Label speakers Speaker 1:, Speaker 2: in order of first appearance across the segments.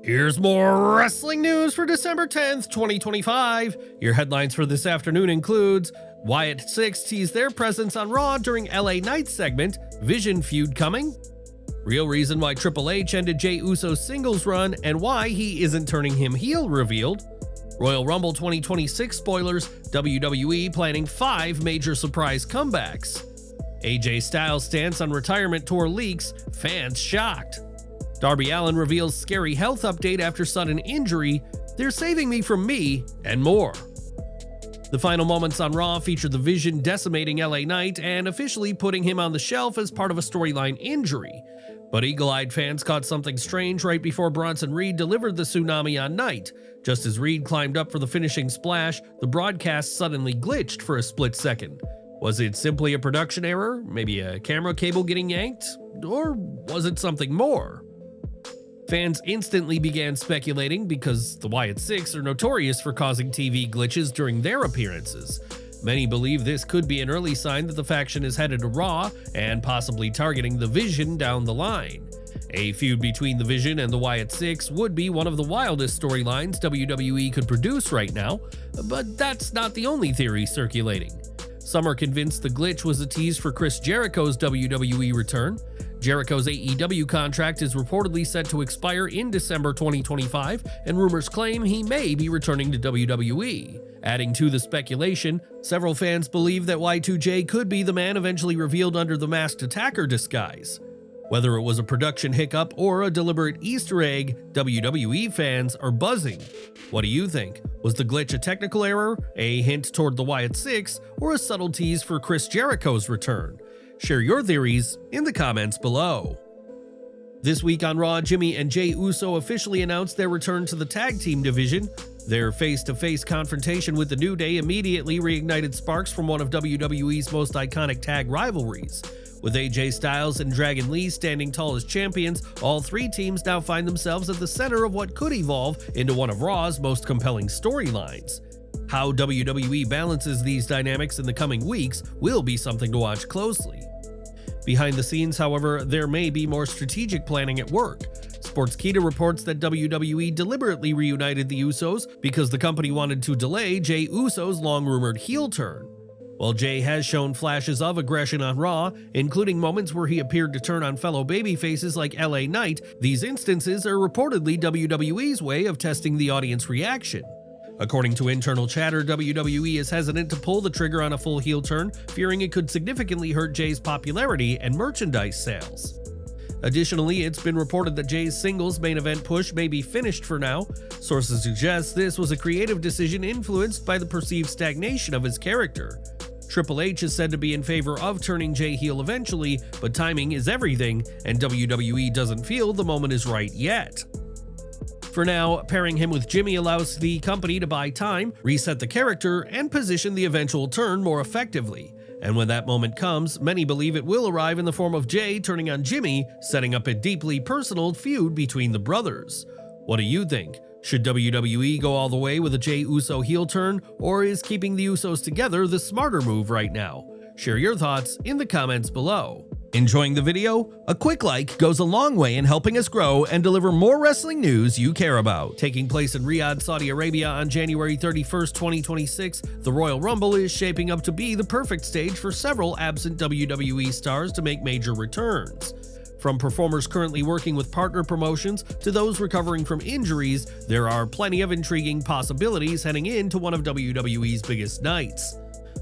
Speaker 1: Here's more wrestling news for December 10th, 2025. Your headlines for this afternoon includes Wyatt 6 teased their presence on Raw during LA Knight segment, Vision feud coming, real reason why Triple H ended Jey Uso's singles run and why he isn't turning him heel revealed, Royal Rumble 2026 spoilers, WWE planning 5 major surprise comebacks, AJ Styles' stance on retirement tour leaks, fans shocked, Darby Allin reveals scary health update after sudden injury, they're saving me from me, and more. The final moments on Raw featured the Vision decimating LA Knight and officially putting him on the shelf as part of a storyline injury. But eagle-eyed fans caught something strange right before Bronson Reed delivered the tsunami on Knight. Just as Reed climbed up for the finishing splash, the broadcast suddenly glitched for a split second. Was it simply a production error? Maybe a camera cable getting yanked? Or was it something more? Fans instantly began speculating because the Wyatt 6 are notorious for causing TV glitches during their appearances. Many believe this could be an early sign that the faction is headed to Raw and possibly targeting the Vision down the line. A feud between the Vision and the Wyatt 6 would be one of the wildest storylines WWE could produce right now, but that's not the only theory circulating. Some are convinced the glitch was a tease for Chris Jericho's WWE return. Jericho's AEW contract is reportedly set to expire in December 2025, and rumors claim he may be returning to WWE. Adding to the speculation, several fans believe that Y2J could be the man eventually revealed under the Masked Attacker disguise. Whether it was a production hiccup or a deliberate Easter egg, WWE fans are buzzing. What do you think? Was the glitch a technical error, a hint toward the Wyatt 6, or a subtle tease for Chris Jericho's return? Share your theories in the comments below. This week on Raw, Jimmy and Jey Uso officially announced their return to the tag team division. Their face-to-face confrontation with the New Day immediately reignited sparks from one of WWE's most iconic tag rivalries. With AJ Styles and Dragon Lee standing tall as champions, all 3 teams now find themselves at the center of what could evolve into one of Raw's most compelling storylines. How WWE balances these dynamics in the coming weeks will be something to watch closely. Behind the scenes, however, there may be more strategic planning at work. Sportskeeda reports that WWE deliberately reunited the Usos because the company wanted to delay Jey Uso's long-rumored heel turn. While Jey has shown flashes of aggression on Raw, including moments where he appeared to turn on fellow babyfaces like LA Knight, these instances are reportedly WWE's way of testing the audience reaction. According to internal chatter, WWE is hesitant to pull the trigger on a full heel turn, fearing it could significantly hurt Jey's popularity and merchandise sales. Additionally, it's been reported that Jey's singles main event push may be finished for now. Sources suggest this was a creative decision influenced by the perceived stagnation of his character. Triple H is said to be in favor of turning Jey heel eventually, but timing is everything, and WWE doesn't feel the moment is right yet. For now, pairing him with Jimmy allows the company to buy time, reset the character, and position the eventual turn more effectively. And when that moment comes, many believe it will arrive in the form of Jey turning on Jimmy, setting up a deeply personal feud between the brothers. What do you think? Should WWE go all the way with a Jey Uso heel turn, or is keeping the Usos together the smarter move right now? Share your thoughts in the comments below. Enjoying the video? A quick like goes a long way in helping us grow and deliver more wrestling news you care about. Taking place in Riyadh, Saudi Arabia on January 31st, 2026, the Royal Rumble is shaping up to be the perfect stage for several absent WWE stars to make major returns. From performers currently working with partner promotions to those recovering from injuries, there are plenty of intriguing possibilities heading into one of WWE's biggest nights.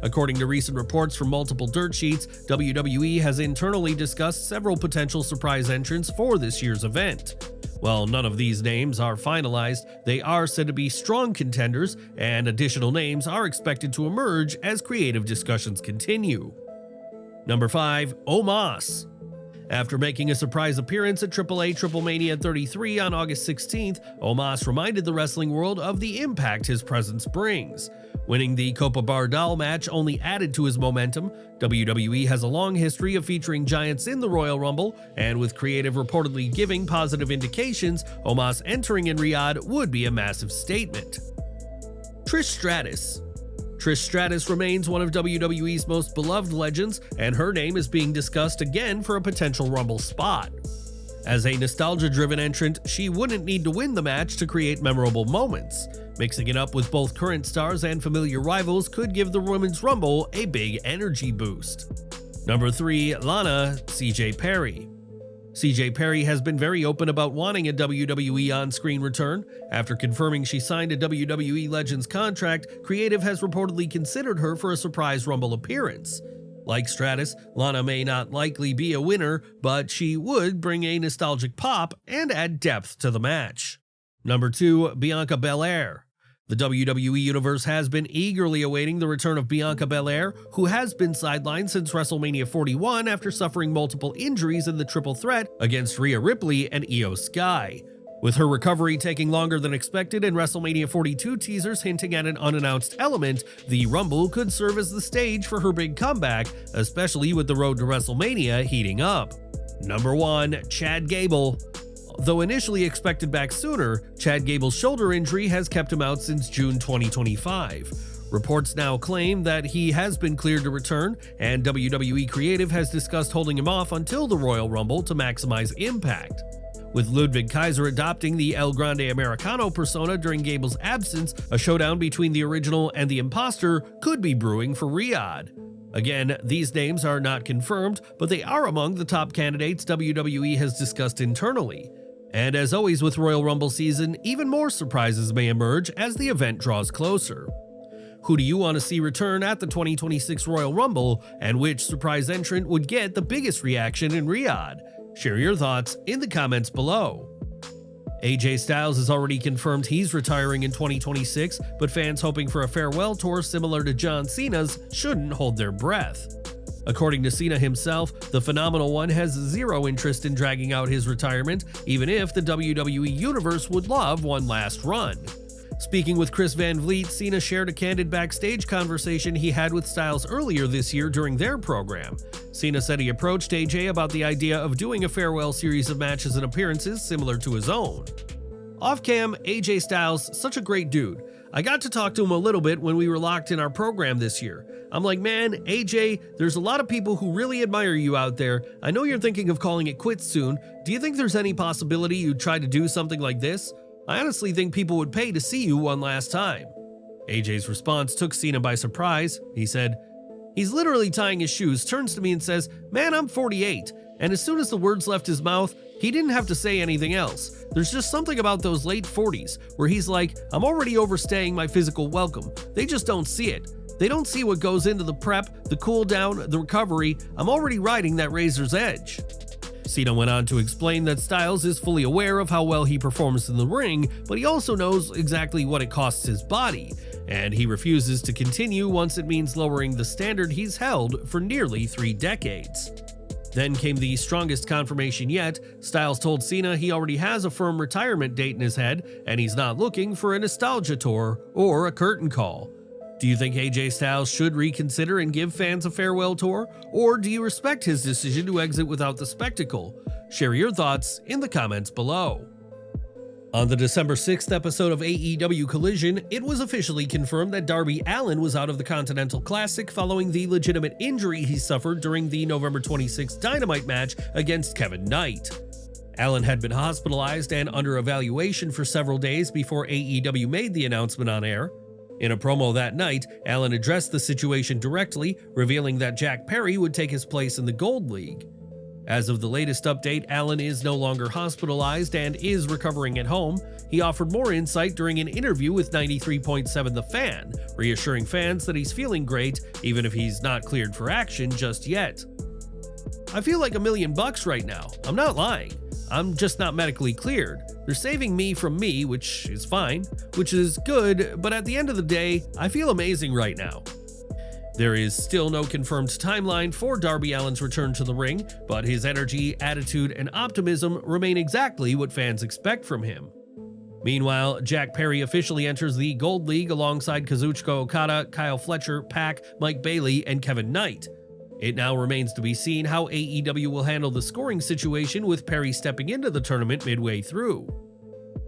Speaker 1: According to recent reports from multiple dirt sheets, WWE has internally discussed several potential surprise entrants for this year's event. While none of these names are finalized, they are said to be strong contenders, and additional names are expected to emerge as creative discussions continue. Number 5. Omos. After making a surprise appearance at AAA Triple Mania 33 on August 16th, Omos reminded the wrestling world of the impact his presence brings. Winning the Copa Bardal match only added to his momentum. WWE has a long history of featuring giants in the Royal Rumble, and with creative reportedly giving positive indications, Omos entering in Riyadh would be a massive statement. Trish Stratus. Trish Stratus remains one of WWE's most beloved legends, and her name is being discussed again for a potential Rumble spot. As a nostalgia-driven entrant, she wouldn't need to win the match to create memorable moments. Mixing it up with both current stars and familiar rivals could give the Women's Rumble a big energy boost. Number 3. Lana, CJ Perry. CJ Perry has been very open about wanting a WWE on-screen return. After confirming she signed a WWE Legends contract, Creative has reportedly considered her for a surprise Rumble appearance. Like Stratus, Lana may not likely be a winner, but she would bring a nostalgic pop and add depth to the match. Number 2. Bianca Belair. The WWE Universe has been eagerly awaiting the return of Bianca Belair, who has been sidelined since WrestleMania 41 after suffering multiple injuries in the triple threat against Rhea Ripley and Io Sky. With her recovery taking longer than expected and WrestleMania 42 teasers hinting at an unannounced element, the Rumble could serve as the stage for her big comeback, especially with the road to WrestleMania heating up. Number 1. Chad Gable. Though initially expected back sooner, Chad Gable's shoulder injury has kept him out since June 2025. Reports now claim that he has been cleared to return, and WWE Creative has discussed holding him off until the Royal Rumble to maximize impact. With Ludwig Kaiser adopting the El Grande Americano persona during Gable's absence, a showdown between the original and the imposter could be brewing for Riyadh. Again, these names are not confirmed, but they are among the top candidates WWE has discussed internally. And as always with Royal Rumble season, even more surprises may emerge as the event draws closer. Who do you want to see return at the 2026 Royal Rumble, and which surprise entrant would get the biggest reaction in Riyadh? Share your thoughts in the comments below. AJ Styles has already confirmed he's retiring in 2026, but fans hoping for a farewell tour similar to John Cena's shouldn't hold their breath. According to Cena himself, the Phenomenal One has zero interest in dragging out his retirement, even if the WWE Universe would love one last run. Speaking with Chris Van Vliet, Cena shared a candid backstage conversation he had with Styles earlier this year during their program. Cena said he approached AJ about the idea of doing a farewell series of matches and appearances similar to his own. Off-cam, AJ Styles, such a great dude. I got to talk to him a little bit when we were locked in our program this year. I'm like, man, AJ, there's a lot of people who really admire you out there. I know you're thinking of calling it quits soon. Do you think there's any possibility you'd try to do something like this? I honestly think people would pay to see you one last time. AJ's response took Cena by surprise. He said, he's literally tying his shoes, turns to me and says, man, I'm 48. And as soon as the words left his mouth, he didn't have to say anything else. There's just something about those late 40s where he's like, I'm already overstaying my physical welcome. They just don't see it. They don't see what goes into the prep, the cool down, the recovery. I'm already riding that razor's edge. Cena went on to explain that Styles is fully aware of how well he performs in the ring, but he also knows exactly what it costs his body, and he refuses to continue once it means lowering the standard he's held for nearly 3 decades. Then came the strongest confirmation yet. Styles told Cena he already has a firm retirement date in his head, and he's not looking for a nostalgia tour or a curtain call. Do you think AJ Styles should reconsider and give fans a farewell tour, or do you respect his decision to exit without the spectacle? Share your thoughts in the comments below. On the December 6th episode of AEW Collision, it was officially confirmed that Darby Allin was out of the Continental Classic following the legitimate injury he suffered during the November 26th Dynamite match against Kevin Knight. Allin had been hospitalized and under evaluation for several days before AEW made the announcement on air. In a promo that night, Allin addressed the situation directly, revealing that Jack Perry would take his place in the Gold League. As of the latest update, Allin is no longer hospitalized and is recovering at home. He offered more insight during an interview with 93.7 The Fan, reassuring fans that he's feeling great, even if he's not cleared for action just yet. I feel like $1 million right now. I'm not lying. I'm just not medically cleared. They're saving me from me, which is fine, which is good, but at the end of the day, I feel amazing right now. There is still no confirmed timeline for Darby Allin's return to the ring, but his energy, attitude, and optimism remain exactly what fans expect from him. Meanwhile, Jack Perry officially enters the Gold League alongside Kazuchika Okada, Kyle Fletcher, Pac, Mike Bailey, and Kevin Knight. It now remains to be seen how AEW will handle the scoring situation with Perry stepping into the tournament midway through.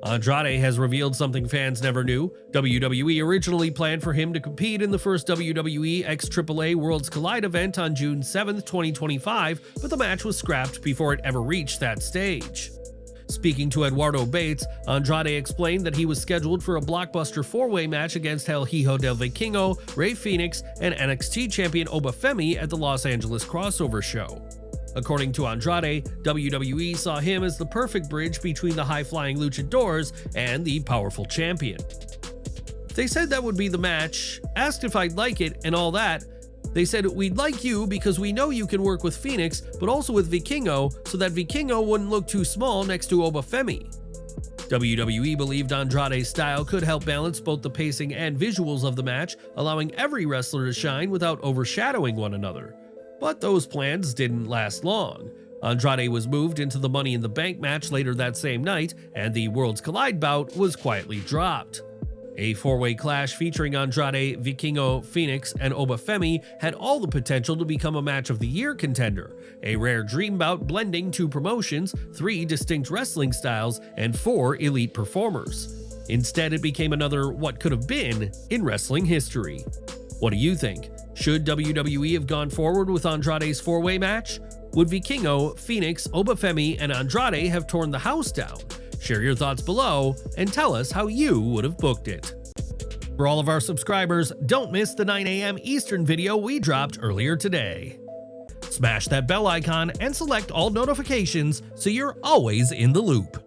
Speaker 1: Andrade has revealed something fans never knew. WWE originally planned for him to compete in the first WWE x AAA Worlds Collide event on June 7, 2025, but the match was scrapped before it ever reached that stage. Speaking to Eduardo Bates, Andrade explained that he was scheduled for a blockbuster four-way match against El Hijo del Vikingo, Rey Fenix, and NXT champion Obafemi at the Los Angeles crossover show. According to Andrade, WWE saw him as the perfect bridge between the high-flying luchadors and the powerful champion. They said that would be the match, asked if I'd like it, and all that. They said, "We'd like you because we know you can work with Phoenix, but also with Vikingo, so that Vikingo wouldn't look too small next to Obafemi." WWE believed Andrade's style could help balance both the pacing and visuals of the match, allowing every wrestler to shine without overshadowing one another. But those plans didn't last long. Andrade was moved into the Money in the Bank match later that same night, and the Worlds Collide bout was quietly dropped. A four-way clash featuring Andrade, Vikingo, Phoenix, and Obafemi had all the potential to become a Match of the Year contender, a rare dream bout blending two promotions, three distinct wrestling styles, and four elite performers. Instead, it became another what could have been in wrestling history. What do you think? Should WWE have gone forward with Andrade's four-way match? Would Vikingo, Phoenix, Obafemi, and Andrade have torn the house down? Share your thoughts below and tell us how you would have booked it. For all of our subscribers, don't miss the 9 a.m. Eastern video we dropped earlier today. Smash that bell icon and select all notifications so you're always in the loop.